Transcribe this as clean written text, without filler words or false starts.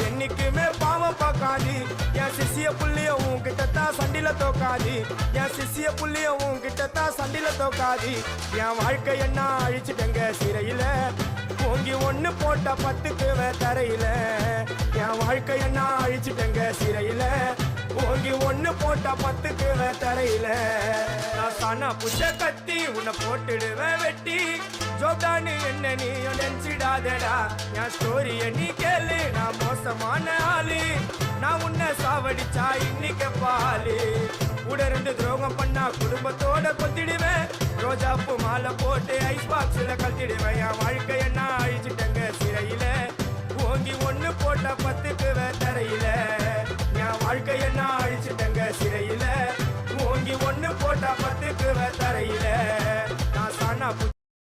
என்னைக்குமே பாவம் பார்க்காது என் சிசிய புள்ளிய உன்கிட்டத்தான் சண்டில தோக்காது என் சிசிய புள்ளிய உன்கிட்டத்தான் சண்டில தோக்காது என் வாழ்க்கை என்ன அழிச்சிட்டங்க சிறையில ஓங்கி ஒண்ணு போட்ட 10க்கு தரையில என் வாழ்க்கை என்ன அழிச்சிட்டங்க சிறையில ஓங்கி ஒண்ணு போட்ட 10க்கு தரையில நான் சானா புஷ கத்தி உன்னை போட்டுடுவேன் வெட்டி ஜோப்டானு என்ன நீ நினைச்சிடாதடா என் ஸ்டோரிய நீ கேளு நான் மோசமான ஆளு நான் உன்னை சாவடிச்சா இன்னைக்கு பாலு உடருந்து துரோகம் பண்ணா குடும்பத்தோட கொத்திடுவேன் ரோஜாப்பு மாலை போட்டு ஐஸ் பாக்ஸ்ல கத்திடுவேன் என் வாழ்க்கை என்ன அழிச்சிட்டங்க சிறையில ஓங்கி ஒண்ணு போட்ட 10க்கு தரையில